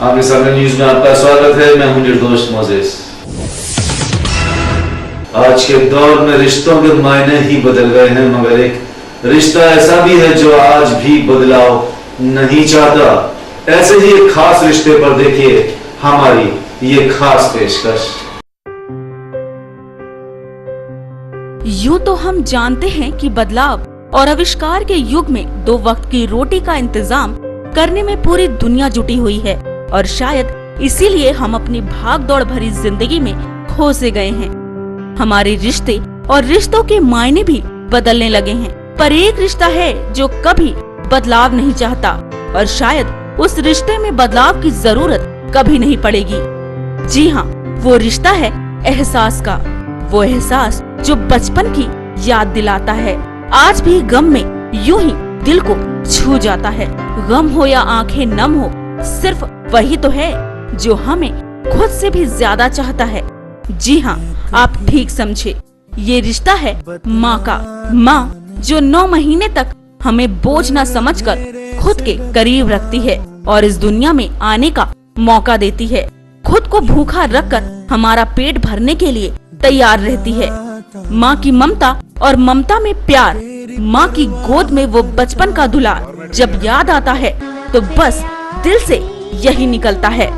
आमने सामने न्यूज में आपका स्वागत है। मैं हूं निर्दोष मोजेस। आज के दौर में रिश्तों के मायने ही बदल गए हैं, मगर एक रिश्ता ऐसा भी है जो आज भी बदलाव नहीं चाहता। ऐसे ही एक खास रिश्ते पर देखिए हमारी ये खास पेशकश। यूं तो हम जानते हैं कि बदलाव और आविष्कार के युग में 2 वक्त की रोटी का इंतजाम करने में पूरी दुनिया जुटी हुई है और शायद इसीलिए हम अपनी भाग-दौड़ भरी जिंदगी में खो से गए हैं। हमारे रिश्ते और रिश्तों के मायने भी बदलने लगे हैं, पर एक रिश्ता है जो कभी बदलाव नहीं चाहता और शायद उस रिश्ते में बदलाव की जरूरत कभी नहीं पड़ेगी। जी हाँ, वो रिश्ता है एहसास का, वो एहसास जो बचपन की याद दिलाता है। आज भी गम में यूं ही दिल को छू जाता है। गम हो या आंखें नम हो, सिर्फ वही तो है जो हमें खुद से भी ज्यादा चाहता है। जी हाँ, आप ठीक समझे, ये रिश्ता है माँ का। माँ जो 9 महीने तक हमें बोझ न समझकर खुद के करीब रखती है और इस दुनिया में आने का मौका देती है। खुद को भूखा रखकर हमारा पेट भरने के लिए तैयार रहती है। माँ की ममता और ममता में प्यार, माँ की गोद में वो बचपन का दुलार जब याद आता है तो बस दिल से यही निकलता है।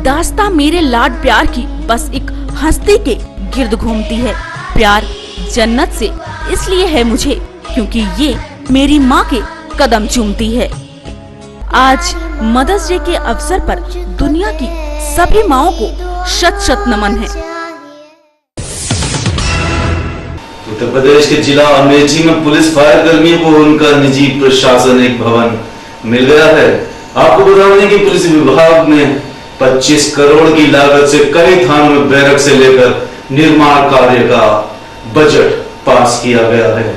दास्तां मेरे लाड प्यार की बस एक हस्ती के गिर्द घूमती है। प्यार जन्नत से इसलिए है मुझे क्योंकि ये मेरी माँ के कदम चूमती है। आज मदर्स डे के अवसर पर दुनिया की सभी माँओं को शत शत नमन है। उत्तर प्रदेश के जिला अमेठी में पुलिस फायर कर्मियों को उनका निजी प्रशासनिक भवन मिल गया है। आपको बता दें कि पुलिस विभाग में 25 करोड़ की लागत से कई थानों में बैरक से लेकर निर्माण कार्य का बजट पास किया गया है।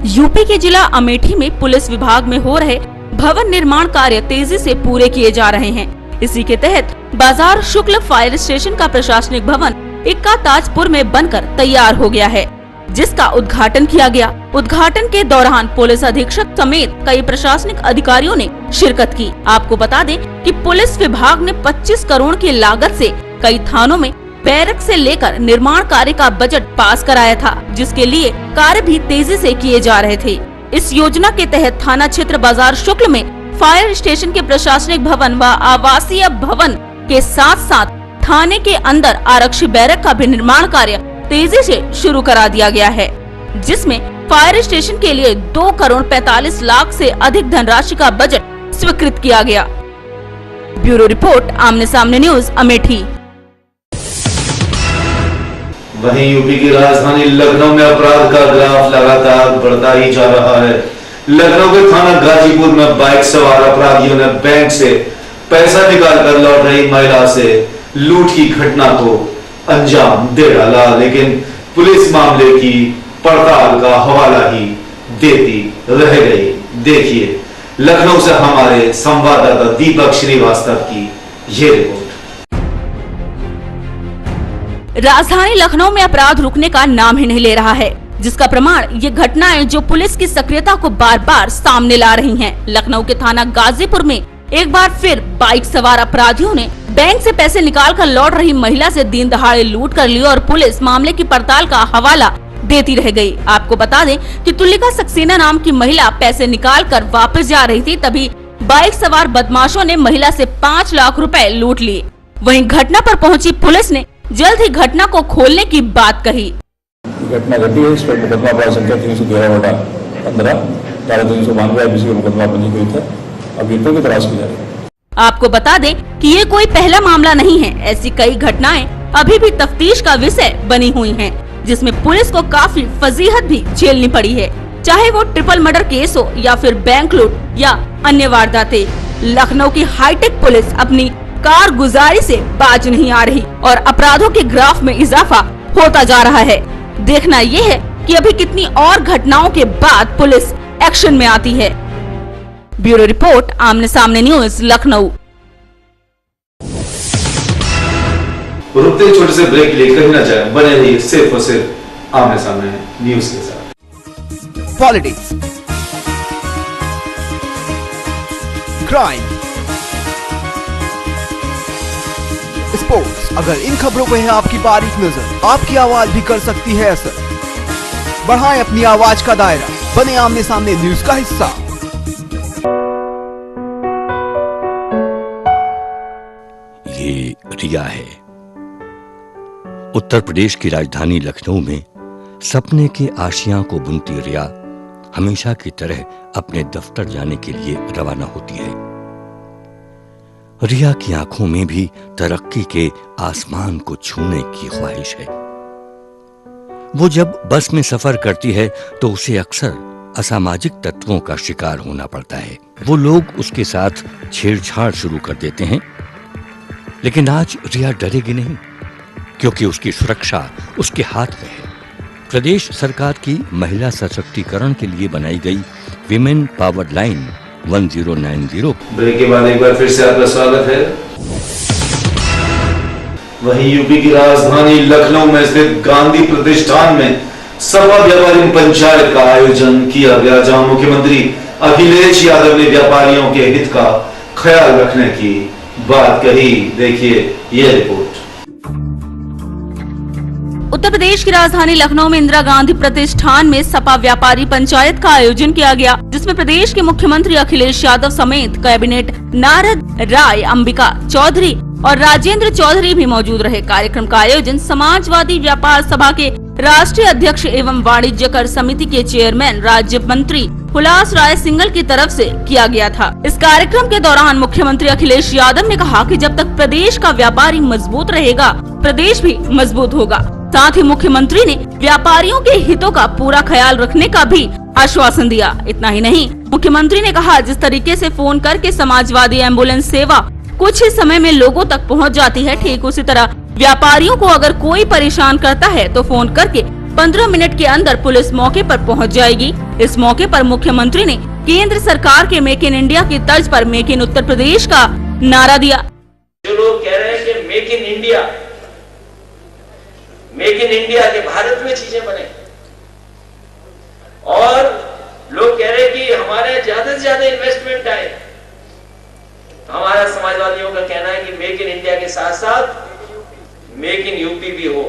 यूपी के जिला अमेठी में पुलिस विभाग में हो रहे भवन निर्माण कार्य तेजी से पूरे किए जा रहे हैं। इसी के तहत बाजार शुक्ल फायर स्टेशन का प्रशासनिक भवन इक्का ताजपुर में बनकर तैयार हो गया है, जिसका उद्घाटन किया गया। उद्घाटन के दौरान पुलिस अधीक्षक समेत कई प्रशासनिक अधिकारियों ने शिरकत की। आपको बता दें कि पुलिस विभाग ने 25 करोड़ की लागत से कई थानों में बैरक से लेकर निर्माण कार्य का बजट पास कराया था, जिसके लिए कार्य भी तेजी से किए जा रहे थे। इस योजना के तहत थाना क्षेत्र बाजार शुक्ल में फायर स्टेशन के प्रशासनिक भवन व आवासीय भवन के साथ साथ थाने के अंदर आरक्षी बैरक का भी निर्माण कार्य तेजी से शुरू करा दिया गया है, जिसमें फायर स्टेशन के लिए 2 करोड़ 45 लाख से अधिक धनराशि का बजट स्वीकृत किया गया। ब्यूरो रिपोर्ट, आमने सामने न्यूज, अमेठी। वहीं यूपी की राजधानी लखनऊ में अपराध का ग्राफ लगातार बढ़ता ही जा रहा है। लखनऊ के थाना गाजीपुर में बाइक सवार अपराधियों ने बैंक से पैसा निकालकर लौट रही महिला से लूट की घटना को अंजाम दे डाला, लेकिन पुलिस मामले की पड़ताल का हवाला ही देती रह गई। देखिए लखनऊ से हमारे संवाददाता दीपक श्रीवास्तव की ये रिपोर्ट। राजधानी लखनऊ में अपराध रुकने का नाम ही नहीं ले रहा है, जिसका प्रमाण ये घटनाएं जो पुलिस की सक्रियता को बार बार सामने ला रही हैं। लखनऊ के थाना गाजीपुर में एक बार फिर बाइक सवार अपराधियों ने बैंक से पैसे निकालकर लौट रही महिला से दिन दहाड़े लूट कर ली और पुलिस मामले की पड़ताल का हवाला देती रह गई। आपको बता दें कि तुलिका सक्सेना नाम की महिला पैसे निकालकर वापस जा रही थी, तभी बाइक सवार बदमाशों ने महिला से 5 लाख रुपए लूट लिए। वहीं घटना पर पहुंची पुलिस ने जल्द ही घटना को खोलने की बात कही। घटना घटी है, इस पर मुकदमा अपराध संख्या 311/15 धारा 392 IPC का मुकदमा पंजीकृत है। अभियुक्तों की तलाश की जा रही है। आपको बता दें कि ये कोई पहला मामला नहीं है। ऐसी कई घटनाएं अभी भी तफ्तीश का विषय बनी हुई हैं, जिसमें पुलिस को काफी फजीहत भी झेलनी पड़ी है, चाहे वो ट्रिपल मर्डर केस हो या फिर बैंक लूट या अन्य वारदातें। लखनऊ की हाईटेक पुलिस अपनी कारगुजारी से बाज नहीं आ रही और अपराधों के ग्राफ में इजाफा होता जा रहा है। देखना ये है कि अभी कितनी और घटनाओं के बाद पुलिस एक्शन में आती है। ब्यूरो रिपोर्ट, आमने सामने न्यूज, लखनऊ। रुकते छोटे से ब्रेक लिए कहीं ना जाए, बने रहिए सिर्फ और सिर्फ आमने सामने न्यूज के साथ। Politics, crime, sports. अगर इन खबरों पे है आपकी बारीक नजर, आपकी आवाज भी कर सकती है असर। बढ़ाएं अपनी आवाज का दायरा, बने आमने सामने न्यूज का हिस्सा। ये रिया है। उत्तर प्रदेश की राजधानी लखनऊ में सपने के आशियां को बुनती रिया हमेशा की तरह अपने दफ्तर जाने के लिए रवाना होती है। रिया की आंखों में भी तरक्की के आसमान को छूने की ख्वाहिश है। वो जब बस में सफर करती है तो उसे अक्सर असामाजिक तत्वों का शिकार होना पड़ता है। वो लोग उसके साथ छेड़छाड़ शुरू कर देते हैं, लेकिन आज रिया डरेगी नहीं, क्योंकि उसकी सुरक्षा उसके हाथ में है। प्रदेश सरकार की महिला सशक्तिकरण के लिए बनाई गई विमेन पावर लाइन 1090। ब्रेक के बाद एक बार फिर से आपका स्वागत है। वहीं यूपी की राजधानी लखनऊ में स्थित गांधी प्रतिष्ठान में सपा व्यापारी पंचायत का आयोजन किया गया, जहां मुख्यमंत्री अखिलेश यादव ने व्यापारियों के हित का ख्याल रखने की बात कही। देखिए यह रिपोर्ट। उत्तर प्रदेश की राजधानी लखनऊ में इंदिरा गांधी प्रतिष्ठान में सपा व्यापारी पंचायत का आयोजन किया गया, जिसमें प्रदेश के मुख्यमंत्री अखिलेश यादव समेत कैबिनेट नारद राय, अंबिका चौधरी और राजेंद्र चौधरी भी मौजूद रहे। कार्यक्रम का आयोजन समाजवादी व्यापार सभा के राष्ट्रीय अध्यक्ष एवं वाणिज्य कर समिति के चेयरमैन राज्य मंत्री हुलास राय सिंघल की तरफ से किया गया था। इस कार्यक्रम के दौरान मुख्यमंत्री अखिलेश यादव ने कहा कि जब तक प्रदेश का व्यापारी मजबूत रहेगा, प्रदेश भी मजबूत होगा। साथ ही मुख्यमंत्री ने व्यापारियों के हितों का पूरा ख्याल रखने का भी आश्वासन दिया। इतना ही नहीं, मुख्यमंत्री ने कहा, जिस तरीके से फोन करके समाजवादी एम्बुलेंस सेवा कुछ ही समय में लोगों तक पहुंच जाती है, ठीक उसी तरह व्यापारियों को अगर कोई परेशान करता है तो फोन करके 15 मिनट के अंदर पुलिस मौके पर पहुंच जाएगी। इस मौके पर मुख्यमंत्री ने केंद्र सरकार के मेक इन इंडिया की तर्ज पर मेक इन उत्तर प्रदेश का नारा दिया। जो लोग कह रहे हैं कि मेक इन इंडिया के भारत में चीजें बने, और लोग कह रहे हैं कि हमारे ज्यादा से ज्यादा इन्वेस्टमेंट आए। हमारा समाजवादियों का कहना है कि मेक इन इंडिया के साथ साथ मेक इन यूपी भी हो।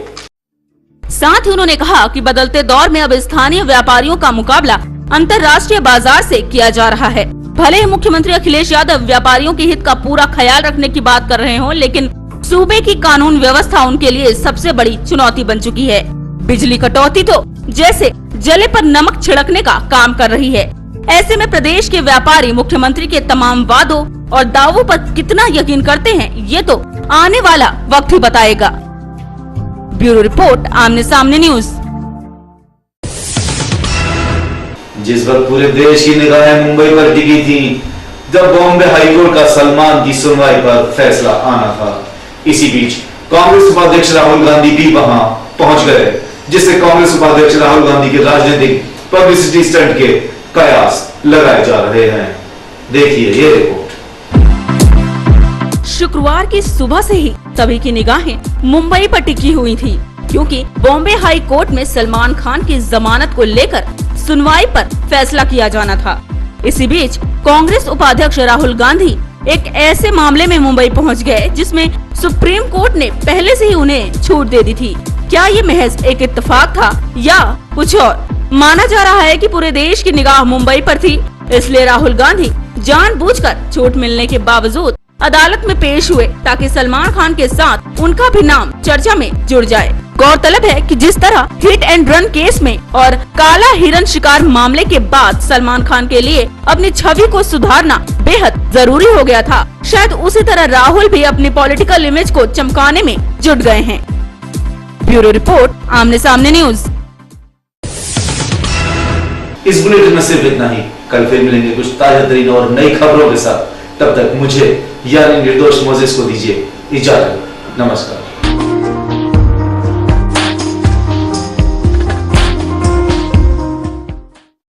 साथ ही उन्होंने कहा कि बदलते दौर में अब स्थानीय व्यापारियों का मुकाबला अंतर्राष्ट्रीय बाजार से किया जा रहा है। भले ही मुख्यमंत्री अखिलेश यादव व्यापारियों के हित का पूरा ख्याल रखने की बात कर रहे हों, लेकिन सूबे की कानून व्यवस्था उनके लिए सबसे बड़ी चुनौती बन चुकी है। बिजली कटौती तो जैसे जले पर नमक छिड़कने का काम कर रही है। ऐसे में प्रदेश के व्यापारी मुख्यमंत्री के तमाम वादों और दावों पर कितना यकीन करते हैं, ये तो आने वाला वक्त ही बताएगा। ब्यूरो रिपोर्ट, आमने सामने न्यूज। जिस वक्त पूरे देश की निगाहें मुंबई पर टिकी थी, जब बॉम्बे हाईकोर्ट का सलमान की सुनवाई पर फैसला आना था, इसी बीच कांग्रेस उपाध्यक्ष राहुल गांधी भी वहां पहुंच गए, जिससे कांग्रेस उपाध्यक्ष राहुल गांधी के राजनीतिक पब्लिसिटी स्टंट के कयास लगाए जा रहे हैं। देखिए ये रिपोर्ट। शुक्रवार की सुबह से ही सभी की निगाहें मुंबई पर टिकी हुई थी, क्योंकि बॉम्बे हाई कोर्ट में सलमान खान की जमानत को लेकर सुनवाई पर फैसला किया जाना था। इसी बीच कांग्रेस उपाध्यक्ष राहुल गांधी एक ऐसे मामले में मुंबई पहुंच गए जिसमें सुप्रीम कोर्ट ने पहले से ही उन्हें छूट दे दी थी। क्या ये महज एक इत्तेफाक था या कुछ और? माना जा रहा है कि पूरे देश की निगाह मुंबई पर थी, इसलिए राहुल गांधी जानबूझकर छूट मिलने के बावजूद अदालत में पेश हुए, ताकि सलमान खान के साथ उनका भी नाम चर्चा में जुड़ जाए। गौरतलब है कि जिस तरह हिट एंड रन केस में और काला हिरन शिकार मामले के बाद सलमान खान के लिए अपनी छवि को सुधारना बेहद जरूरी हो गया था, शायद उसी तरह राहुल भी अपनी पॉलिटिकल इमेज को चमकाने में जुट गए हैं। ब्यूरो रिपोर्ट, आमने सामने न्यूज। इस बुलेटिन में सिर्फ इतना ही। कल फिर मिलेंगे कुछ ताजा तरीन और नई खबरों के साथ। तब तक मुझे यानी निर्दोष मोजेस को दीजिए इजाजत। नमस्कार।